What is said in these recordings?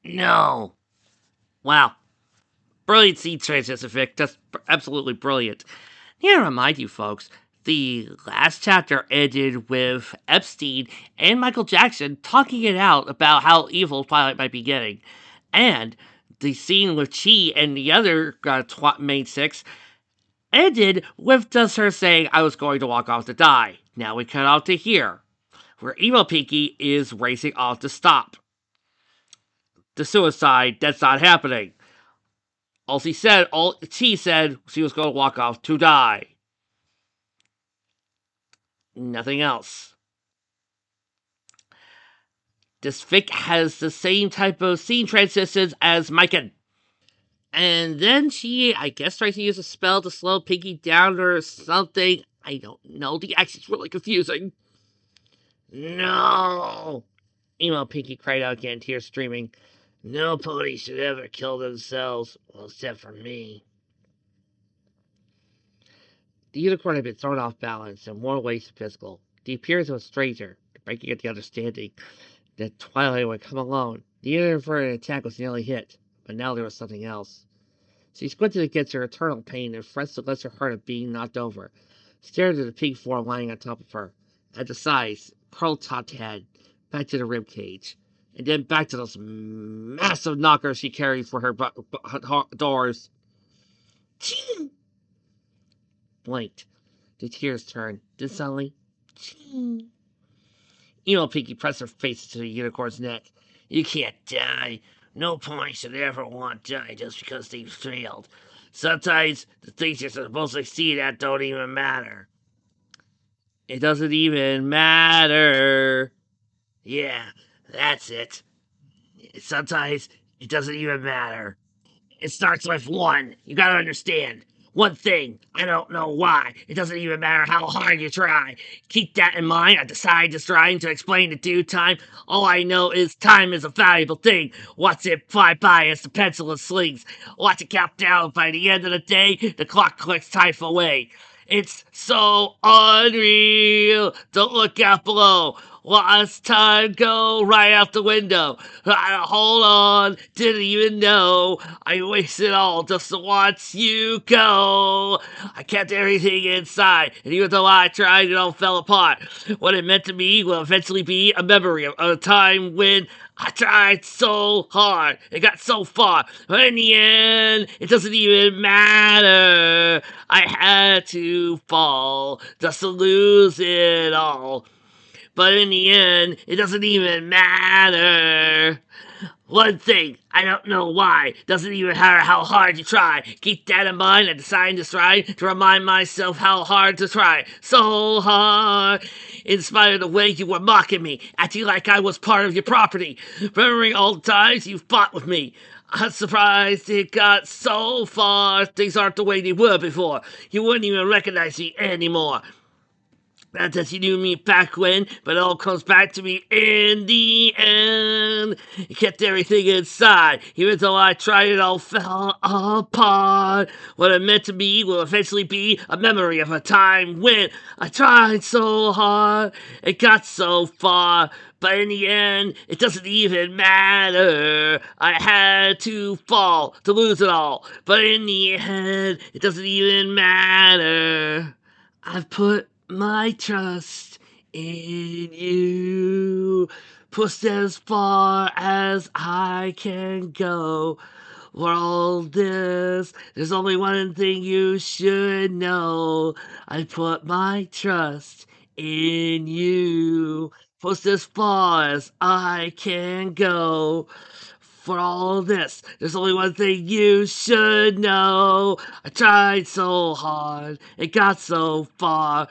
No. Wow. Brilliant scene transition, Vic. Just absolutely brilliant. Here to remind you folks, the last chapter ended with Epstein and Michael Jackson talking it out about how evil Twilight might be getting. And the scene with Chi and the other main six ended with just her saying, I was going to walk off to die. Now we cut out to here, where Emo Pinky is racing off to stop the suicide that's not happening. All she said she was going to walk off to die. Nothing else. This fic has the same type of scene transitions as Micah. And then she, I guess, tries to use a spell to slow Pinky down or something. I don't know. The action's really confusing. No! Emo Pinky cried out again, tears streaming. No pony should ever kill themselves. Well, except for me. The unicorn had been thrown off balance in more ways than physical. The appearance of a stranger, breaking at the understanding that Twilight would come alone. The inadvertent attack was nearly hit, but now there was something else. She squinted against her eternal pain and frets the lesser heart of being knocked over, stared at the pink form lying on top of her, at the size, pearl-topped head, back to the rib cage, and then back to those massive knockers she carried for her doors. Ching! Blinked. The tears turned. Then suddenly, ching! Emo Pinky pressed her face to the unicorn's neck. You can't die. No pony should ever want to die just because they've failed. Sometimes the things you're supposed to succeed at don't even matter. It doesn't even matter. Yeah, that's it. Sometimes it doesn't even matter. It starts with one. You gotta understand. One thing. I don't know why. It doesn't even matter how hard you try. Keep that in mind. I decide just trying to explain the due time. All I know is time is a valuable thing. Watch it fly by as the pencil and slings. Watch it count down. By the end of the day, the clock clicks time away. It's so unreal. Don't look out below. Watch time go right out the window. Hold on, didn't even know. I wasted all just to watch you go. I kept everything inside, and even though I tried, it all fell apart. What it meant to me will eventually be a memory of a time when I tried so hard and got so far, but in the end, it doesn't even matter. I had to fall just to lose it all. But in the end, it doesn't even matter. One thing, I don't know why, doesn't even matter how hard you try. Keep that in mind. I decided to try to remind myself how hard to try. So hard. In spite of the way you were mocking me, acting like I was part of your property. Remembering all the times you fought with me. I'm surprised it got so far. Things aren't the way they were before. You wouldn't even recognize me anymore. Not that you knew me back when, but it all comes back to me in the end. You kept everything inside. Even though I tried, it all fell apart. What it meant to me will eventually be a memory of a time when I tried so hard and got so far. But in the end, it doesn't even matter. I had to fall to lose it all. But in the end, it doesn't even matter. I've put my trust in you. Pushed as far as I can go. For all this, there's only one thing you should know. I put my trust in you. Pushed as far as I can go. For all this, there's only one thing you should know. I tried so hard, it got so far,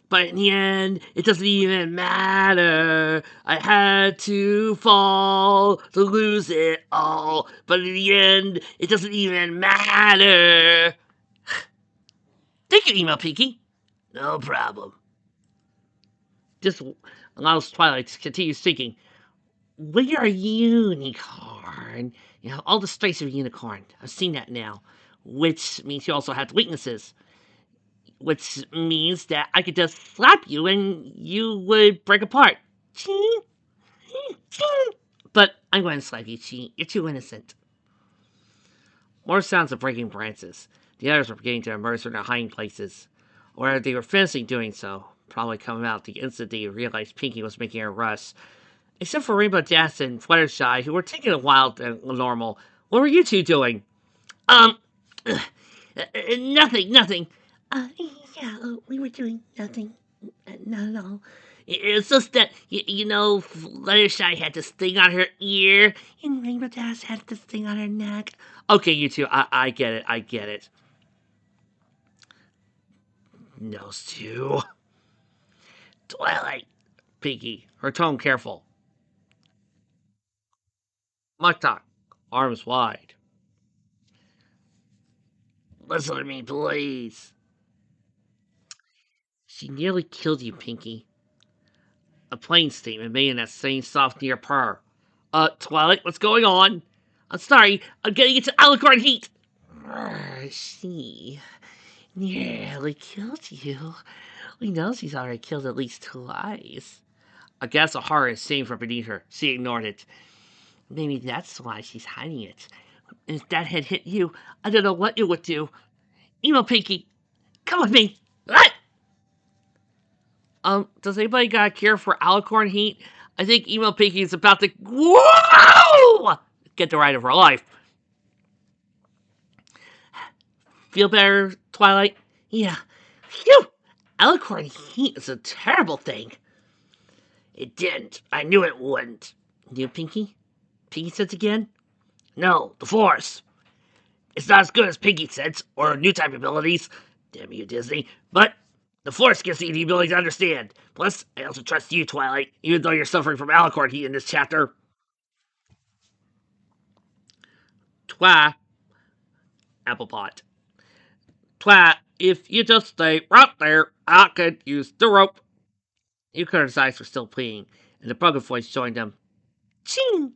but in the end, it doesn't even matter. I had to fall to lose it all, but in the end, it doesn't even matter. Thank you, Email Pinky. No problem. Just allows Twilight to continue speaking. We are a unicorn. You know, all the strengths of a unicorn. I've seen that now. Which means you also have weaknesses. Which means that I could just slap you and you would break apart. But I'm going to slap you, Chi. You're too innocent. More sounds of breaking branches. The others were beginning to emerge from their hiding places. Or they were finishing doing so, probably coming out the instant they realized Pinky was making a rush. Except for Rainbow Dash and Fluttershy, who were taking a while than normal. What were you two doing? Um, nothing, nothing. Uh, yeah, we were doing nothing. Not at all. It's just that, Fluttershy had this thing on her ear, and Rainbow Dash had this thing on her neck. Okay, you two, I get it, I get it. Those two. Twilight. Pinky, her tone careful. Muktak, arms wide. Listen to me, please. She nearly killed you, Pinky. A plain statement made in that same soft near purr. Twilight, what's going on? I'm sorry, I'm getting into alicorn heat. She nearly killed you. We know she's already killed at least twice. A gas of horror escaped from beneath her. She ignored it. Maybe that's why she's hiding it. If that had hit you, I don't know what it would do. Emo Pinky, come with me. What? Does anybody got a cure for alicorn heat? I think Emo Pinky is about to whoa! Get the ride of her life. Feel better, Twilight? Yeah. Phew! Alicorn heat is a terrible thing. It didn't. I knew it wouldn't. You, Pinky? Pinky Sense again? No, the Force. It's not as good as Pinky Sense or new type abilities. Damn you, Disney. But the Force gives you the ability to understand. Plus, I also trust you, Twilight, even though you're suffering from alicorn heat in this chapter. Twa, Applepot. Twa, if you just stay right there, I could use the rope. Euclid's eyes were still pleading, and the bugger voice joined them. Ching!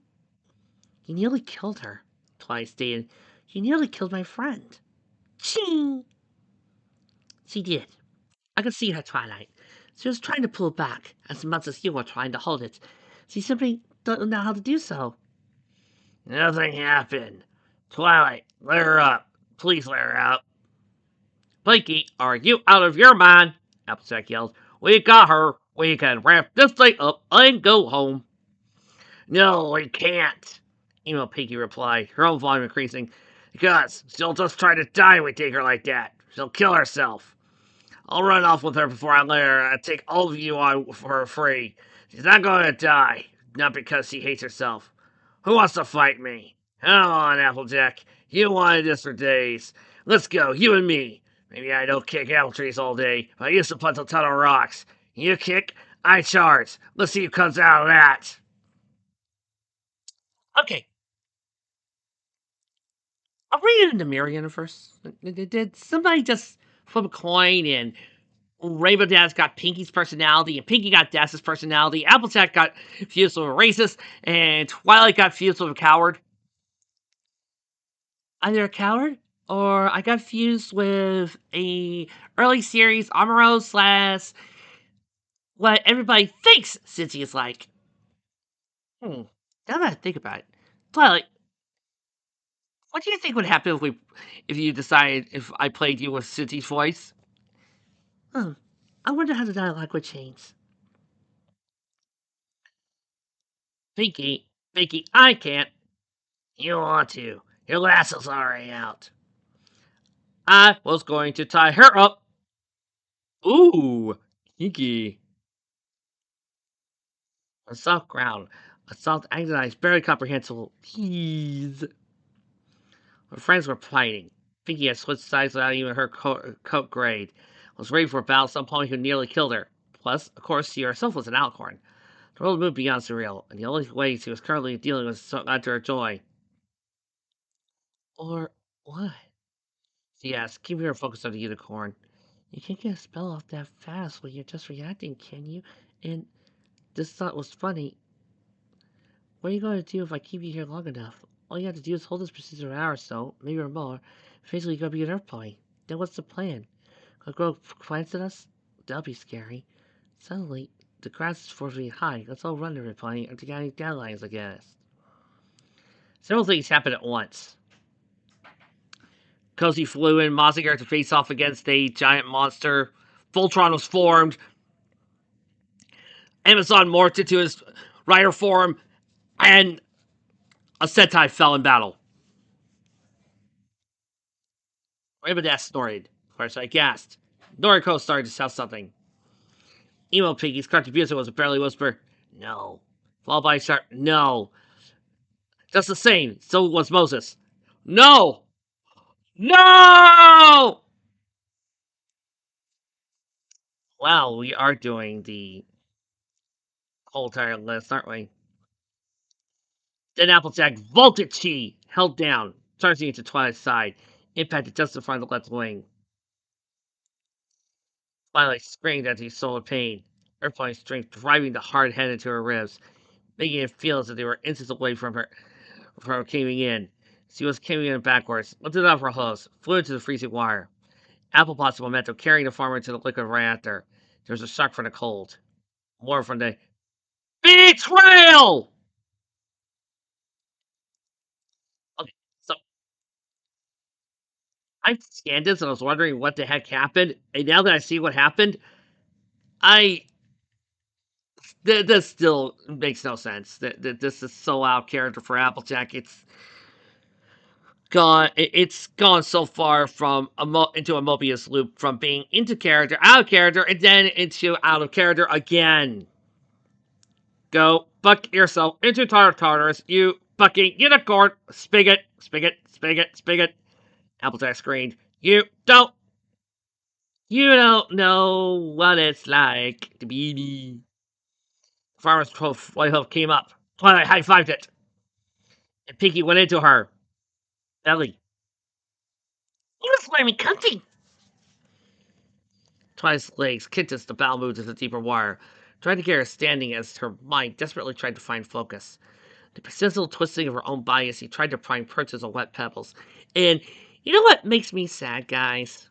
You nearly killed her, Twilight stated. You nearly killed my friend. Ching! She did. I could see her, Twilight. She was trying to pull back as much as you were trying to hold it. She simply doesn't know how to do so. Nothing happened. Twilight, let her up. Please let her out. Blinky, are you out of your mind? Applejack yelled. We got her. We can wrap this thing up and go home. No, we can't, Emo Pinky replied, her own volume increasing. Because she'll just try to die if we take her like that. She'll kill herself. I'll run off with her before I let her take all of you on for free. She's not going to die, not because she hates herself. Who wants to fight me? Come on, Applejack. You wanted this for days. Let's go, you and me. Maybe I don't kick apple trees all day, but I used to punch a ton of rocks. You kick, I charge. Let's see who comes out of that. Okay, I'll read it in the Mirror Universe. Did somebody just flip a coin and Rainbow Dash got Pinky's personality, and Pinky got Dash's personality. Applejack got fused with a racist, and Twilight got fused with a coward. Either a coward, or I got fused with a early series Amuro slash what everybody thinks Cincy is like. Hmm. Now that I think about it, Twilight, what do you think would happen if you decided if I played you with Cincy's voice? Hmm. I wonder how the dialogue would change. Pinky, I can't. You want to. Your lasso's already out. I was going to tie her up. Ooh, kinky. A soft ground. A soft, agonized, barely comprehensible tease. Her friends were fighting. Pinky had switched sides without even her coat grade. Was ready for a battle at some point who nearly killed her. Plus, of course, she herself was an alicorn. The world moved beyond surreal, and the only way she was currently dealing with so to her joy. Or what? She asked, keeping her focus on the unicorn. You can't get a spell off that fast when you're just reacting, can you? And this thought was funny. What are you going to do if I keep you here long enough? All you have to do is hold this procedure an hour or so, maybe or more. Basically, you're going to be an Earth Boy. Then what's the plan? Gonna grow plants at us? That'll be scary. Suddenly, the grass is 4 feet high. Let's all run to it, playing. Or to get any dandelions, I guess. Several things happened at once. Cozy flew in Mazinger to face off against a giant monster. Voltron was formed. Amazon morphed into his rider form, and a Sentai fell in battle. Rabidash snorted. First I gasped. Noriko started to shout something. Emo Piggy's contribution was a barely whisper, "No." Followed by a sharp, "No." Just the same, so was Moses. "No! No!" Wow, we are doing the whole entire list, aren't we? Then Applejack vaulted Chi, held down, charging into Twilight's side, impacted just in front of the left wing. Twilight screamed as he saw pain, Earthbound's strength driving the hard head into her ribs, making it feel as if they were inches away from her caving in. She was caving in backwards, lifted off her hose, flew into the freezing wire. Apple pots momentum carrying the farmer into the liquid right after. There was a shock from the cold. More from the betrayal! Okay, so I scanned this and I was wondering what the heck happened. And now that I see what happened, I this still makes no sense. That this is so out of character for Applejack. It's gone so far from into a Mobius loop, from being into character, out of character, and then into out of character again. Go buck yourself into Tartarus, you bucking unicorn! Spigot, spigot, spigot, spigot. Applejack screamed. You don't know what it's like to be me. Farmer's white hoof came up. Twilight high-fived it, and Pinky went into her belly. You was me cunty! Twilight's legs kicked as the bow moved into the deeper wire, trying to get her standing as her mind desperately tried to find focus. The persistent twisting of her own body as she tried to prime perches on wet pebbles. And you know what makes me sad, guys?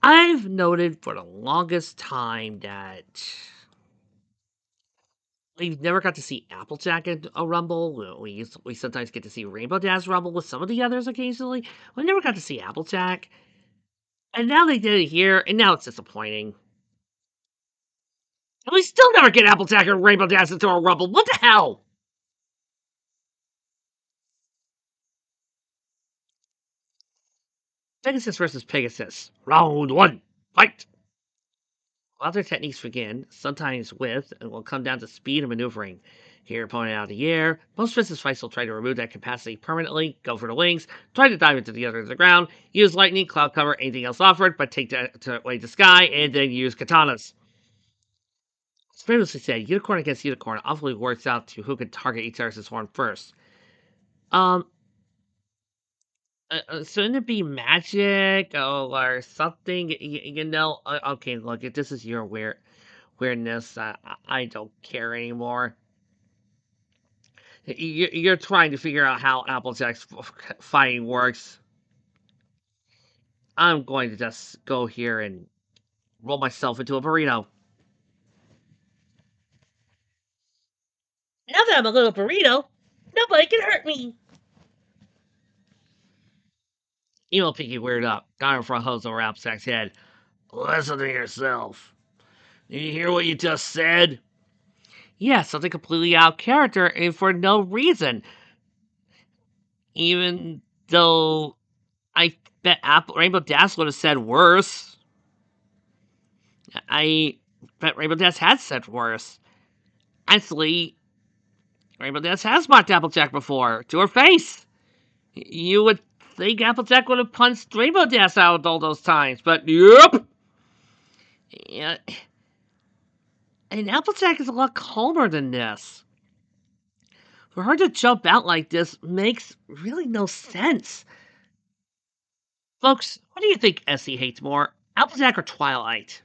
I've noted for the longest time that we never got to see Applejack in a Rumble. We sometimes get to see Rainbow Dash Rumble with some of the others occasionally. We never got to see Applejack. And now they did it here, and now it's disappointing. And we still never get Applejack and Rainbow Dash into a Rumble. What the hell? Pegasus versus Pegasus. Round one. Fight! While their techniques begin, sometimes with, and will come down to speed and maneuvering. Here, opponent out of the air. Most business fights will try to remove that capacity permanently, go for the wings, try to dive into the other of the ground, use lightning, cloud cover, anything else offered, but take that away the sky, and then use katanas. As previously said, unicorn against unicorn often works out to who can target each other's horn first. Shouldn't it be magic or something? Okay, look, if this is your weirdness, I don't care anymore. You're trying to figure out how Applejack's fighting works. I'm going to just go here and roll myself into a burrito. Now that I'm a little burrito, nobody can hurt me. Emo Pinky weirded up, got her front hose over Applejack's head. Listen to yourself. Did you hear what you just said? Yeah, something completely out of character and for no reason. Even though I bet Rainbow Dash would have said worse. I bet Rainbow Dash had said worse. Actually, Rainbow Dash has mocked Applejack before, to her face. You would think Applejack would have punched Rainbow Dash out all those times, but yep. Yeah. And Applejack is a lot calmer than this. For her to jump out like this makes really no sense. Folks, what do you think Essie hates more, Applejack or Twilight?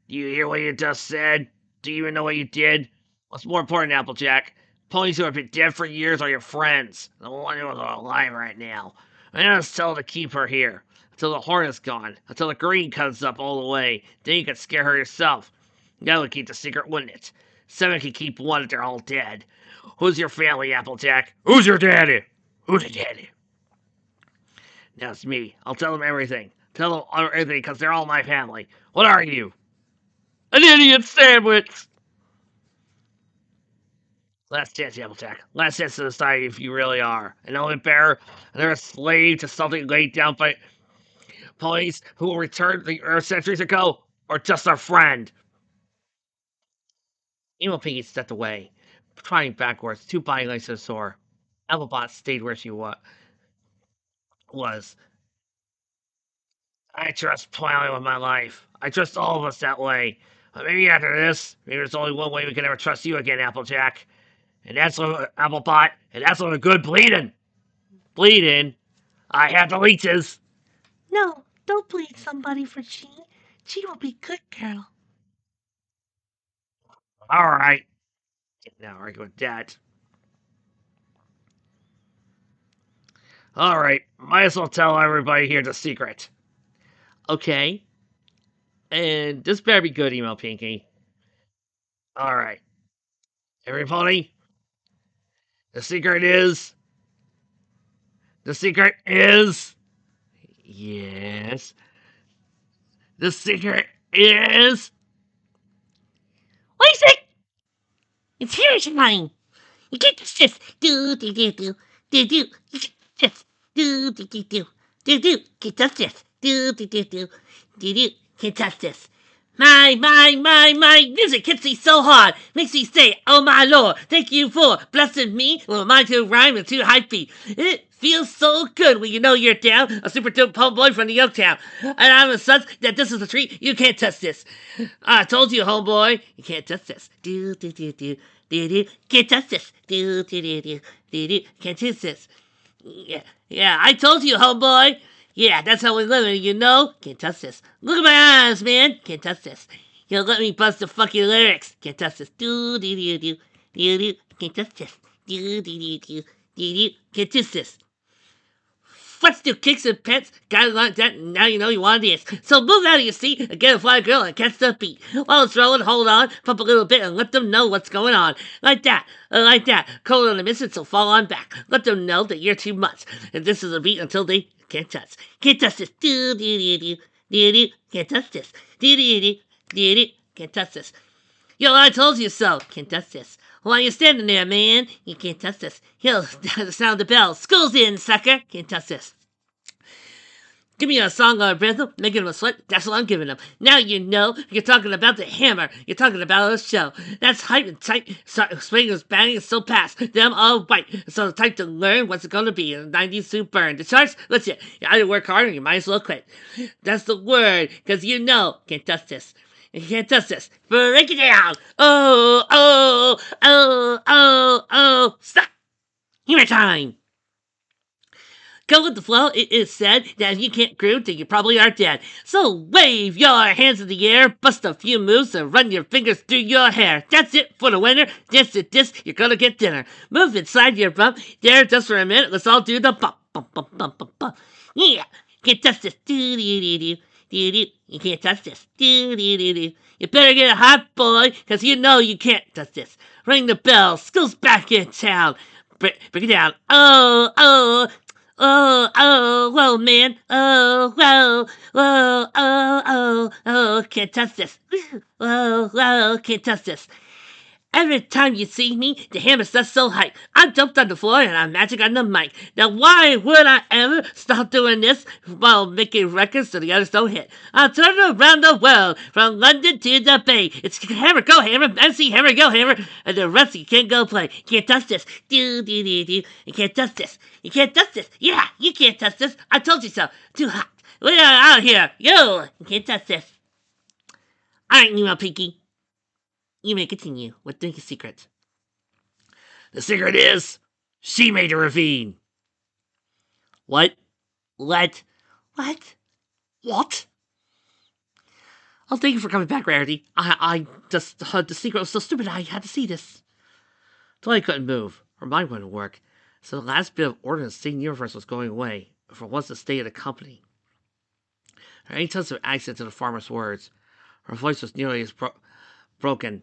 Do you hear what you just said? Do you even know what you did? What's more important, Applejack? Ponies who have been dead for years are your friends. The one who's alive right now. I'm gonna tell her to keep her here. Until the horn is gone. Until the green comes up all the way. Then you can scare her yourself. That would keep the secret, wouldn't it? Seven can keep one if they're all dead. Who's your family, Applejack? Who's your daddy? Who's your daddy? Now it's me. I'll tell them everything. Tell them everything because they're all my family. What are you? An idiot sandwich! Last chance, Applejack. Last chance to decide if you really are an elephant bear, and a slave to something laid down by police who returned the Earth centuries ago, or just our friend. Emo Piggy stepped away, trotting backwards, two body lengths to the shore. Applebot stayed where she was. I trust plowing with my life. I trust all of us that way. But maybe after this, maybe there's only one way we can ever trust you again, Applejack. And that's on Applebot, and that's on a good bleeding. Bleeding? I have the leeches. No, don't bleed somebody for Chi. Chi will be good girl. All right. Now argue with that. All right. Might as well tell everybody here the secret. Okay. And this better be good, Email Pinky. All right. Everybody, the secret is. The secret is. Yes. The secret is. What is it? It's terrifying. You can't touch this. Do do do do do do. You can't touch this. Do do do do do do. Can't touch this. Do do do do do do. Can't touch this. My music hits me so hard, makes me say, oh my lord, thank you for blessing me with my two rhyme and two high feet. It feels so good when you know you're down, a super dope homeboy from the Youngtown. And I'm a such that this is a treat, you can't touch this. I told you, homeboy, you can't touch this. Do do do do do do. Can't touch this. Do do do do do do. Can't touch this. Yeah, I told you, homeboy. Yeah, that's how we live, you know? Can't touch this. Look at my eyes, man. Can't touch this. You let me bust the fucking lyrics. Can't touch this. Do do do do do do. Can't touch this. Do do do do do do. Can't touch this. Let's do kicks and pets. Got it like that, and now you know you want this. So move out of your seat and get a fly girl and catch the beat. While it's rolling, hold on, pump a little bit and let them know what's going on. Like that, like that. Cold on the miss so fall on back. Let them know that you're too much. And this is a beat until they can't touch. Can't touch this. Do do do do do do. Can't touch this. Do do do do do. Can't touch this. Yo, I told you so. Can't touch this. Why you standing there, man? You can't touch this. Yo, sound the bell. School's in, sucker. Can't touch this. Give me a song or a rhythm, making them sweat, that's what I'm giving them. Now you know, you're talking about the hammer, you're talking about a show. That's hype and tight, swing is banging so past, them all white. So the type to learn what's it gonna be, in the 90s to burn. The charts, listen, you either work hard or you might as well quit. That's the word, cause you know, can't touch this. You can't touch this. Break it down. Oh, stop. Humor time. Go with the flow, it is said that if you can't groove, then you probably are dead. So wave your hands in the air, bust a few moves, and run your fingers through your hair. That's it for the winner. Dance to this, you're gonna get dinner. Move inside your bump, there just for a minute, let's all do the bump, bump, bump, bump, bump, bump. Yeah, can't touch this. Do do do do do do. You can't touch this. Do do do do. You better get a hot boy, cause you know you can't touch this. Ring the bell, school's back in town. Break it down. Whoa, man. Can't touch this. Whoa, can't touch this. Every time you see me, the hammer stuff's so hype. I'm dumped on the floor and I'm magic on the mic. Now why would I ever stop doing this while making records so the others don't hit? I'll turn around the world, from London to the Bay. It's Hammer, go Hammer, MC Hammer, go Hammer, and the rest you can't go play. Can't touch this. Do, do, do, do. You can't touch this. You can't touch this. Yeah, you can't touch this. I told you so. Too hot. We are out here. Yo, you can't touch this. Alright, Nemo Pinky. You may continue with the secret. The secret is. She made a ravine. What? What? Oh, thank you for coming back, Rarity. I just heard the secret was so stupid I had to see this. Totally couldn't move. Her mind wouldn't work. So the last bit of order in the same universe was going away. For once the state of the company. Her any touch of accent to the farmer's words. Her voice was nearly as broken.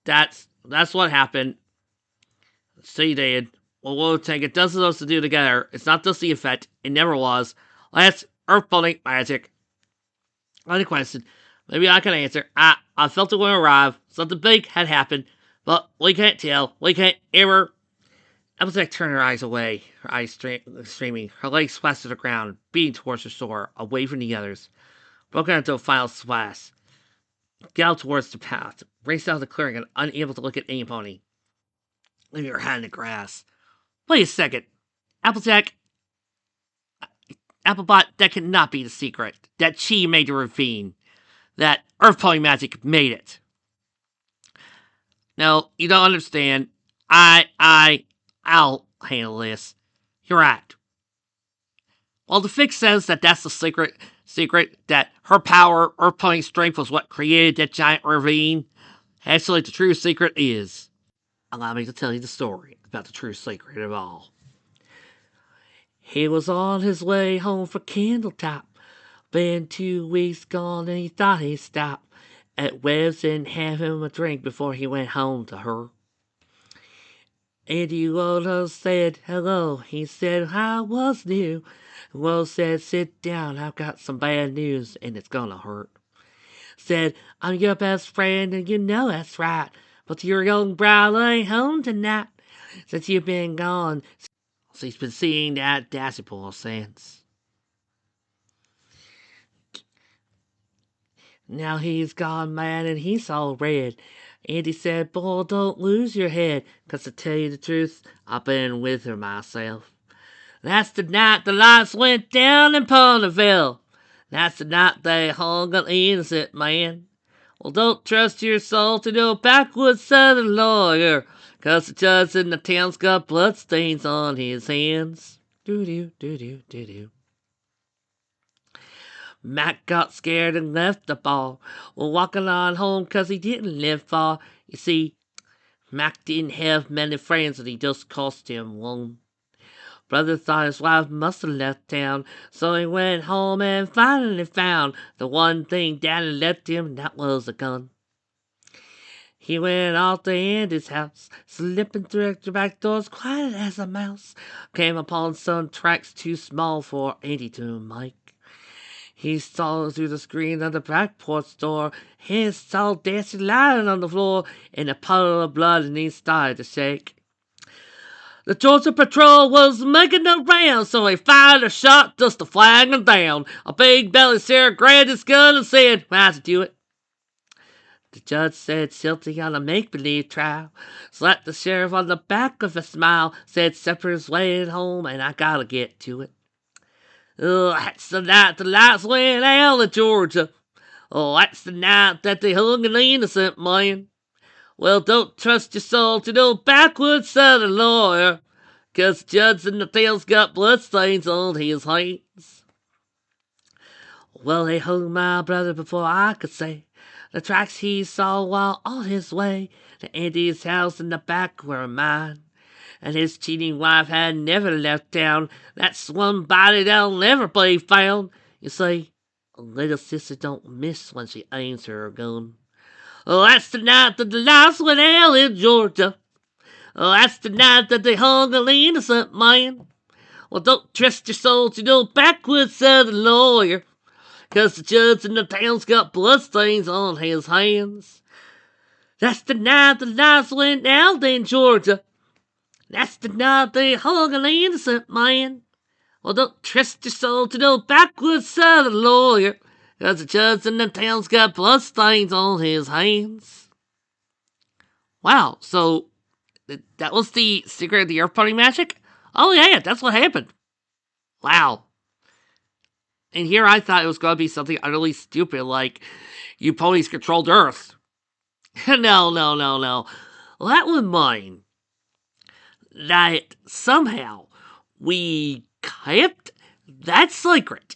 That's what happened. See, Dad. Well, we'll take it dozen of us to do together. It's not just the effect. It never was. That's earth-bending magic. Any question? Maybe I can answer. I felt it when I arrived. Something big had happened, but we can't tell. We can't ever. Applejack turned her eyes away, her eyes streaming, her legs splashed to the ground, beating towards the shore, away from the others. Broken into a final splash, galloped towards the path, raced out of the clearing and unable to look at any pony, leaving her head in the grass. Wait a second. Applejack, Applebot, that cannot be the secret. That she made the ravine. That earth pony magic made it. No, you don't understand. I'll handle this. You're right. Well, the fix says that that's the secret that her power, earth pony strength was what created that giant ravine. Actually, the true secret is. Allow me to tell you the story about the true secret of all. He was on his way home for Candletop. Been 2 weeks gone and he thought he'd stop at Webb's and have him a drink before he went home to her. Andy Rhoda said hello. He said I was new. Rose said sit down, I've got some bad news and it's gonna hurt. Said I'm your best friend and you know that's right. But your young bride ain't home tonight. Since you've been gone, she's been seeing that Dazzlepool since. Now he's gone mad and he's all red. Andy said, boy, don't lose your head, 'cause to tell you the truth, I've been with her myself. That's the night the lights went down in Ponyville. That's the night they hung an innocent man. Well, don't trust your soul to no backwoods southern lawyer, 'cause the judge in the town's got bloodstains on his hands. Doo-doo, doo-doo, doo-doo. Mac got scared and left the ball. Well, walking on home 'cause he didn't live far. You see, Mac didn't have many friends and he just cost him one. Brother thought his wife must have left town, so he went home and finally found the one thing Daddy left him, and that was a gun. He went off to Andy's house, slipping through the back doors quiet as a mouse. Came upon some tracks too small for Andy to make. He saw through the screen of the back porch door, his saw dancing lying on the floor in a puddle of blood, and he started to shake. The Georgia Patrol was making the round, so he fired a shot just to flag him down. A big belly Sarah grabbed his gun and said, "How'd you do it?" The judge said, "Guilty on a make-believe trial." Slapped the sheriff on the back with a smile, said, "Supper's waiting home and I gotta get to it." Oh, that's the night the lights went out in Georgia. Oh, that's the night that they hung an innocent man. Well, don't trust your soul to no backwoods southern lawyer, 'cause the judge in the town's got bloodstains on his hands. Well, they hung my brother before I could say the tracks he saw while on his way to Andy's house in the back were mine. And his cheating wife had never left town. That's one body that'll never be found. You see, a little sister don't miss when she aims her gun. Oh, that's the night that the lights went out in Georgia. Oh, that's the night that they hung an innocent man. Well, don't trust your soul to no backwoods southern lawyer, 'cause the judge in the town's got bloodstains on his hands. That's the night the lights went out in Georgia. That's the night they hung an innocent man. Well, don't trust your soul to no backwoods southern lawyer, 'cause the judge in the town's got bloodstains on his hands. Wow, so that was the secret of the Earth Party magic? Oh yeah, that's what happened. Wow. And here I thought it was going to be something utterly stupid, like you ponies controlled Earth. No. Well, that was mine. That somehow we kept that secret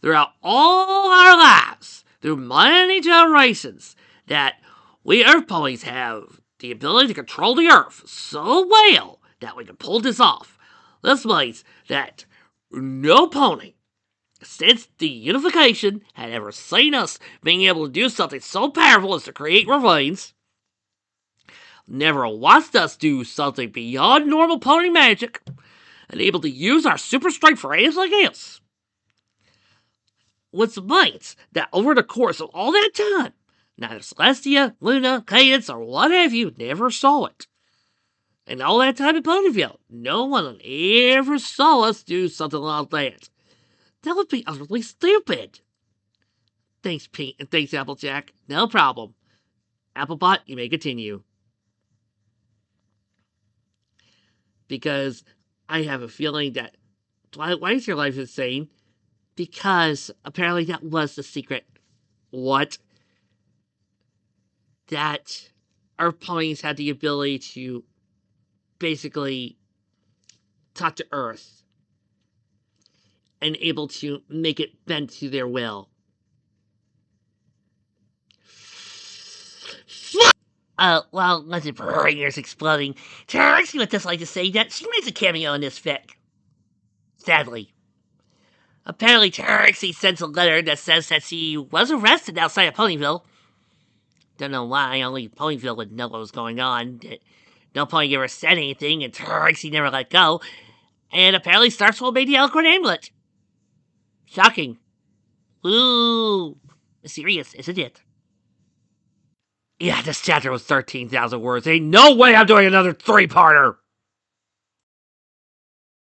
throughout all our lives, through many generations, that we Earth ponies have the ability to control the Earth so well that we can pull this off. This means that no pony since the unification had ever seen us being able to do something so powerful as to create ravines. never watched us do something beyond normal pony magic and able to use our super strength for anything else. What's might that over the course of all that time, neither Celestia, Luna, Cadence, or what have you never saw it. And all that time in Ponyville, no one ever saw us do something like that. That would be utterly stupid. Thanks, Pete, and thanks, Applejack. No problem. Applebot, you may continue. Because I have a feeling that Twilight, why is your life insane? Because apparently that was the secret. What? That our ponies had the ability to basically talk to Earth and able to make it bend to their will. Well, wasn't for her ears exploding. Trixie would just like to say that she makes a cameo in this fic. Sadly. Apparently, Trixie sends a letter that says that she was arrested outside of Ponyville. Don't know why, only Ponyville would know what was going on. No Pony ever said anything, and Trixie never let go. And apparently, Starswell made the eloquent amulet. Shocking. Ooh. Mysterious, isn't it? Yeah, this chapter was 13,000 words. Ain't no way I'm doing another 3-parter.